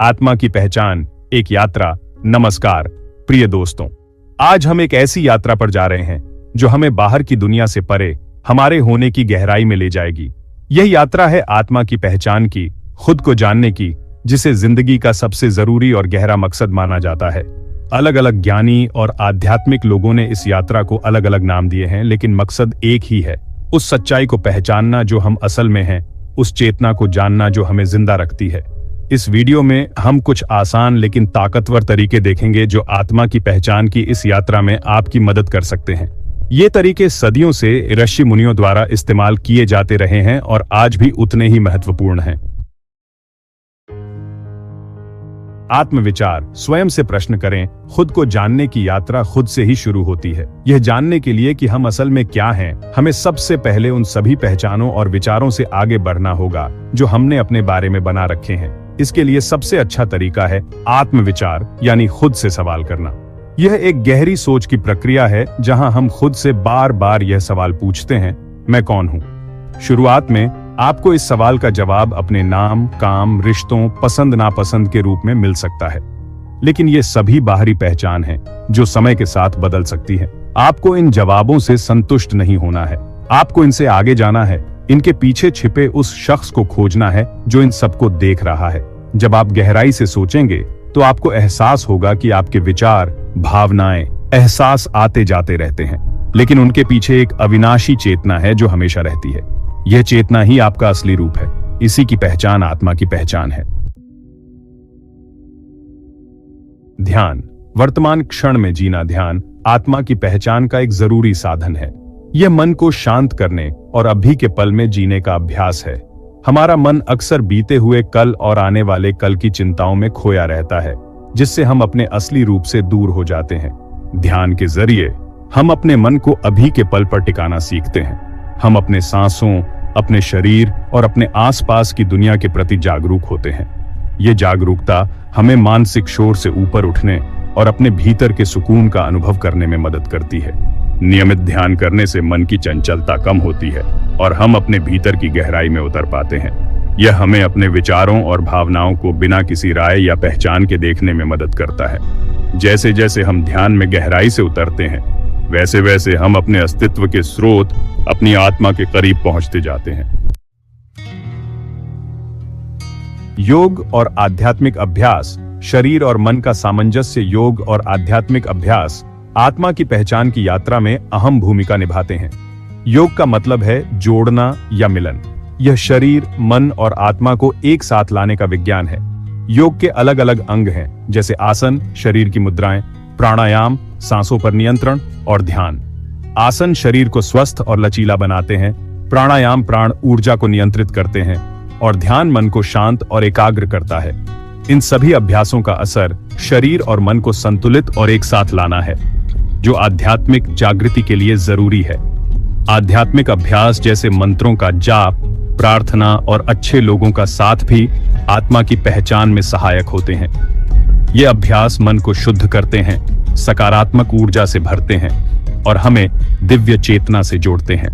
आत्मा की पहचान, एक यात्रा। नमस्कार प्रिय दोस्तों, आज हम एक ऐसी यात्रा पर जा रहे हैं जो हमें बाहर की दुनिया से परे हमारे होने की गहराई में ले जाएगी। यह यात्रा है आत्मा की पहचान की, खुद को जानने की, जिसे जिंदगी का सबसे जरूरी और गहरा मकसद माना जाता है। अलग अलग ज्ञानी और आध्यात्मिक लोगों ने इस यात्रा को अलग अलग नाम दिए हैं, लेकिन मकसद एक ही है, उस सच्चाई को पहचानना जो हम असल में हैं, उस चेतना को जानना जो हमें जिंदा रखती है। इस वीडियो में हम कुछ आसान लेकिन ताकतवर तरीके देखेंगे जो आत्मा की पहचान की इस यात्रा में आपकी मदद कर सकते हैं। ये तरीके सदियों से ऋषि मुनियों द्वारा इस्तेमाल किए जाते रहे हैं और आज भी उतने ही महत्वपूर्ण हैं। आत्मविचार, स्वयं से प्रश्न करें। खुद को जानने की यात्रा खुद से ही शुरू होती है। यह जानने के लिए कि हम असल में क्या हैं, हमें सबसे पहले उन सभी पहचानों और विचारों से आगे बढ़ना होगा जो हमने अपने बारे में बना रखे हैं। इसके लिए सबसे अच्छा तरीका है आत्मविचार, यानी खुद से सवाल करना। यह एक गहरी सोच की प्रक्रिया है जहां हम खुद से बार बार यह सवाल पूछते हैं, मैं कौन हूं? शुरुआत में आपको इस सवाल का जवाब अपने नाम, काम, रिश्तों, पसंद नापसंद के रूप में मिल सकता है, लेकिन ये सभी बाहरी पहचान हैं जो समय के साथ बदल सकती है। आपको इन जवाबों से संतुष्ट नहीं होना है, आपको इनसे आगे जाना है। इनके पीछे छिपे उस शख्स को खोजना है जो इन सबको देख रहा है। जब आप गहराई से सोचेंगे तो आपको एहसास होगा कि आपके विचार, भावनाएं, एहसास आते जाते रहते हैं, लेकिन उनके पीछे एक अविनाशी चेतना है जो हमेशा रहती है। यह चेतना ही आपका असली रूप है। इसी की पहचान आत्मा की पहचान है। ध्यान, वर्तमान क्षण में जीना। ध्यान आत्मा की पहचान का एक जरूरी साधन है। यह मन को शांत करने और अभी के पल में जीने का अभ्यास है। हमारा मन अक्सर बीते हुए कल और आने वाले कल की चिंताओं में खोया रहता है, जिससे हम अपने असली रूप से दूर हो जाते हैं। ध्यान के जरिए हम अपने मन को अभी के पल पर टिकाना सीखते हैं। हम अपने सांसों, अपने शरीर और अपने आसपास की दुनिया के प्रति जागरूक होते हैं। ये जागरूकता हमें मानसिक शोर से ऊपर उठने और अपने भीतर के सुकून का अनुभव करने में मदद करती है। नियमित ध्यान करने से मन की चंचलता कम होती है और हम अपने भीतर की गहराई में उतर पाते हैं। यह हमें अपने विचारों और भावनाओं को बिना किसी राय या पहचान के देखने में मदद करता है। जैसे जैसे हम ध्यान में गहराई से उतरते हैं, वैसे वैसे हम अपने अस्तित्व के स्रोत, अपनी आत्मा के करीब पहुंचते जाते हैं। योग और आध्यात्मिक अभ्यास, शरीर और मन का सामंजस्य। योग और आध्यात्मिक अभ्यास आत्मा की पहचान की यात्रा में अहम भूमिका निभाते हैं। योग का मतलब है जोड़ना या मिलन। यह शरीर, मन और आत्मा को एक साथ लाने का विज्ञान है। योग के अलग अलग अंग हैं, जैसे आसन, शरीर की मुद्राएं, प्राणायाम, सांसों पर नियंत्रण और ध्यान। आसन शरीर को स्वस्थ और लचीला बनाते हैं, प्राणायाम प्राण ऊर्जा को नियंत्रित करते हैं और ध्यान मन को शांत और एकाग्र करता है। इन सभी अभ्यासों का असर शरीर और मन को संतुलित और एक साथ लाना है, जो आध्यात्मिक जागृति के लिए जरूरी है। आध्यात्मिक अभ्यास जैसे मंत्रों का जाप, प्रार्थना और अच्छे लोगों का साथ भी आत्मा की पहचान में सहायक होते हैं। ये अभ्यास मन को शुद्ध करते हैं, सकारात्मक ऊर्जा से भरते हैं और हमें दिव्य चेतना से जोड़ते हैं।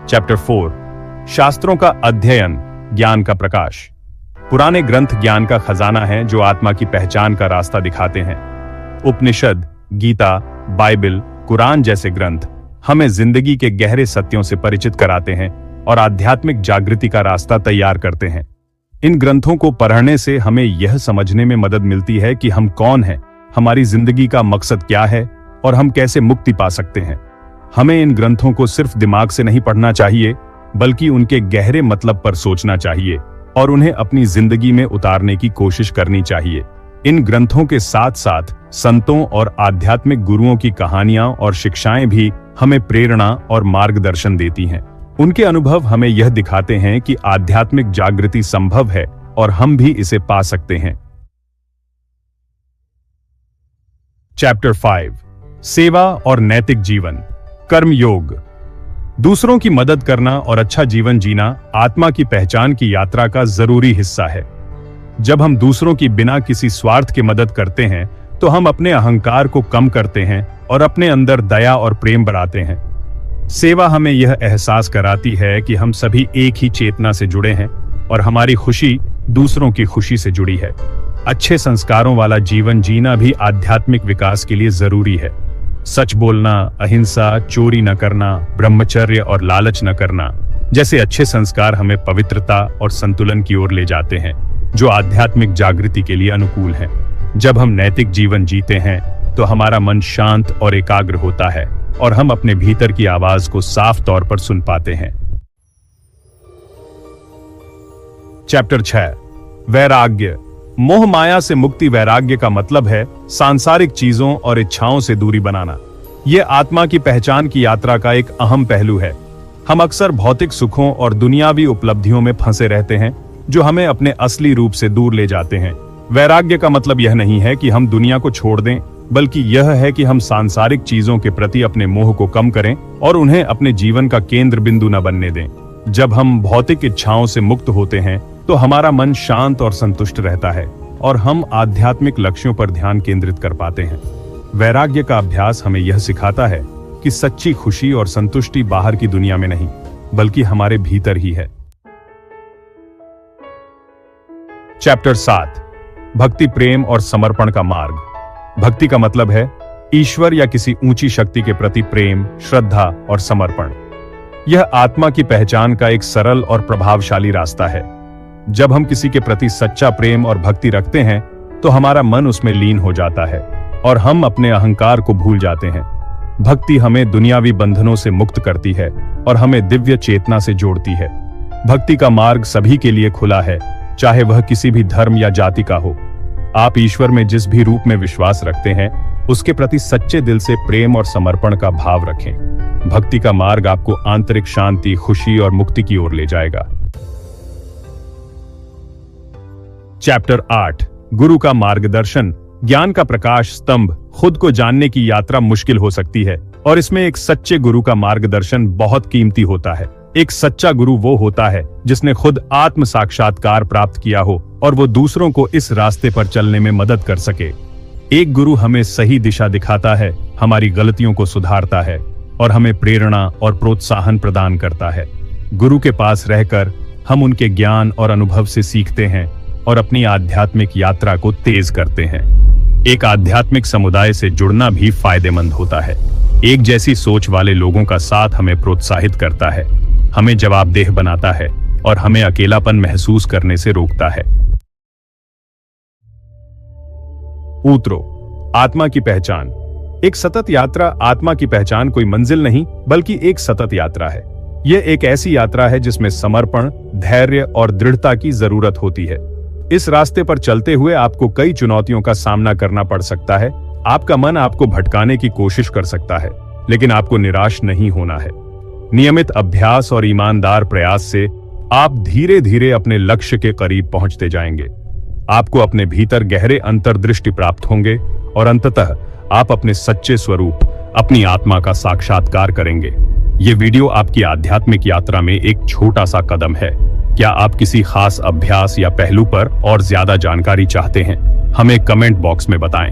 चैप्टर 4, शास्त्रों का अध्ययन, ज्ञान का प्रकाश। पुराने ग्रंथ ज्ञान का खजाना है जो आत्मा की पहचान का रास्ता दिखाते हैं। उपनिषद, गीता, बाइबल, कुरान जैसे ग्रंथ हमें जिंदगी के गहरे सत्यों से परिचित कराते हैं और आध्यात्मिक जागृति का रास्ता तैयार करते हैं। इन ग्रंथों को पढ़ने से हमें यह समझने में मदद मिलती है कि हम कौन हैं, हमारी जिंदगी का मकसद क्या है और हम कैसे मुक्ति पा सकते हैं। हमें इन ग्रंथों को सिर्फ दिमाग से नहीं पढ़ना चाहिए, बल्कि उनके गहरे मतलब पर सोचना चाहिए और उन्हें अपनी जिंदगी में उतारने की कोशिश करनी चाहिए। इन ग्रंथों के साथ साथ संतों और आध्यात्मिक गुरुओं की कहानियां और शिक्षाएं भी हमें प्रेरणा और मार्गदर्शन देती हैं। उनके अनुभव हमें यह दिखाते हैं कि आध्यात्मिक जागृति संभव है और हम भी इसे पा सकते हैं। चैप्टर 5, सेवा और नैतिक जीवन, कर्म योग। दूसरों की मदद करना और अच्छा जीवन जीना आत्मा की पहचान की यात्रा का जरूरी हिस्सा है। जब हम दूसरों की बिना किसी स्वार्थ के मदद करते हैं तो हम अपने अहंकार को कम करते हैं और अपने अंदर दया और प्रेम बढ़ाते हैं। सेवा हमें यह एहसास कराती है कि हम सभी एक ही चेतना से जुड़े हैं और हमारी खुशी दूसरों की खुशी से जुड़ी है। अच्छे संस्कारों वाला जीवन जीना भी आध्यात्मिक विकास के लिए जरूरी है। सच बोलना, अहिंसा, चोरी न करना, ब्रह्मचर्य और लालच न करना जैसे अच्छे संस्कार हमें पवित्रता और संतुलन की ओर ले जाते हैं, जो आध्यात्मिक जागृति के लिए अनुकूल हैं। जब हम नैतिक जीवन जीते हैं तो हमारा मन शांत और एकाग्र होता है और हम अपने भीतर की आवाज को साफ तौर पर सुन पाते हैं। चैप्टर 6 वैराग्य। मोह माया से मुक्ति। वैराग्य का मतलब है सांसारिक चीजों और इच्छाओं से दूरी बनाना। यह आत्मा की पहचान की यात्रा का एक अहम पहलू है। हम अक्सर भौतिक सुखों और दुनियावी उपलब्धियों में फंसे रहते हैं, जो हमें अपने असली रूप से दूर ले जाते हैं। वैराग्य का मतलब यह नहीं है कि हम दुनिया को छोड़ दें, बल्कि यह है कि हम सांसारिक चीजों के प्रति अपने मोह को कम करें और उन्हें अपने जीवन का केंद्र बिंदु न बनने दें। जब हम भौतिक इच्छाओं से मुक्त होते हैं तो हमारा मन शांत और संतुष्ट रहता है और हम आध्यात्मिक लक्ष्यों पर ध्यान केंद्रित कर पाते हैं। वैराग्य का अभ्यास हमें यह सिखाता है कि सच्ची खुशी और संतुष्टि बाहर की दुनिया में नहीं, बल्कि हमारे भीतर ही है। चैप्टर 7 भक्ति, प्रेम और समर्पण का मार्ग। भक्ति का मतलब है ईश्वर या किसी ऊंची शक्ति के प्रति प्रेम, श्रद्धा और समर्पण। यह आत्मा की पहचान का एक सरल और प्रभावशाली रास्ता है। जब हम किसी के प्रति सच्चा प्रेम और भक्ति रखते हैं तो हमारा मन उसमें लीन हो जाता है और हम अपने अहंकार को भूल जाते हैं। भक्ति हमें दुनियावी बंधनों से मुक्त करती है और हमें दिव्य चेतना से जोड़ती है। भक्ति का मार्ग सभी के लिए खुला है, चाहे वह किसी भी धर्म या जाति का हो। आप ईश्वर में जिस भी रूप में विश्वास रखते हैं, उसके प्रति सच्चे दिल से प्रेम और समर्पण का भाव रखें। भक्ति का मार्ग आपको आंतरिक शांति, खुशी और मुक्ति की ओर ले जाएगा। चैप्टर 8 गुरु का मार्गदर्शन। ज्ञान का प्रकाश स्तंभ। खुद को जानने की यात्रा मुश्किल हो सकती है और इसमें एक सच्चे गुरु का मार्गदर्शन बहुत कीमती होता है। एक सच्चा गुरु वो होता है जिसने खुद आत्म साक्षात्कार प्राप्त किया हो और वो दूसरों को इस रास्ते पर चलने में मदद कर सके। एक गुरु हमें सही दिशा दिखाता है, हमारी गलतियों को सुधारता है और हमें प्रेरणा और प्रोत्साहन प्रदान करता है। गुरु के पास रहकर हम उनके ज्ञान और अनुभव से सीखते हैं और अपनी आध्यात्मिक यात्रा को तेज करते हैं। एक आध्यात्मिक समुदाय से जुड़ना भी फायदेमंद होता है। एक जैसी सोच वाले लोगों का साथ हमें प्रोत्साहित करता है, हमें जवाबदेह बनाता है और हमें अकेलापन महसूस करने से रोकता है। ऊतरो, आत्मा की पहचान। एक सतत यात्रा। आत्मा की पहचान कोई मंजिल नहीं, बल्कि एक सतत यात्रा है। यह एक ऐसी यात्रा है जिसमें समर्पण, धैर्य और दृढ़ता की जरूरत होती है। इस रास्ते पर चलते हुए आपको कई चुनौतियों का सामना करना पड़ सकता है। आपका मन आपको भटकाने की कोशिश कर सकता है, लेकिन आपको निराश नहीं होना है। नियमित अभ्यास और ईमानदार प्रयास से आप धीरे धीरे अपने लक्ष्य के करीब पहुंचते जाएंगे। आपको अपने भीतर गहरे अंतर्दृष्टि प्राप्त होंगे और अंततः आप अपने सच्चे स्वरूप, अपनी आत्मा का साक्षात्कार करेंगे। ये वीडियो आपकी आध्यात्मिक यात्रा में एक छोटा सा कदम है। क्या आप किसी खास अभ्यास या पहलू पर और ज्यादा जानकारी चाहते हैं? हमें कमेंट बॉक्स में बताएं।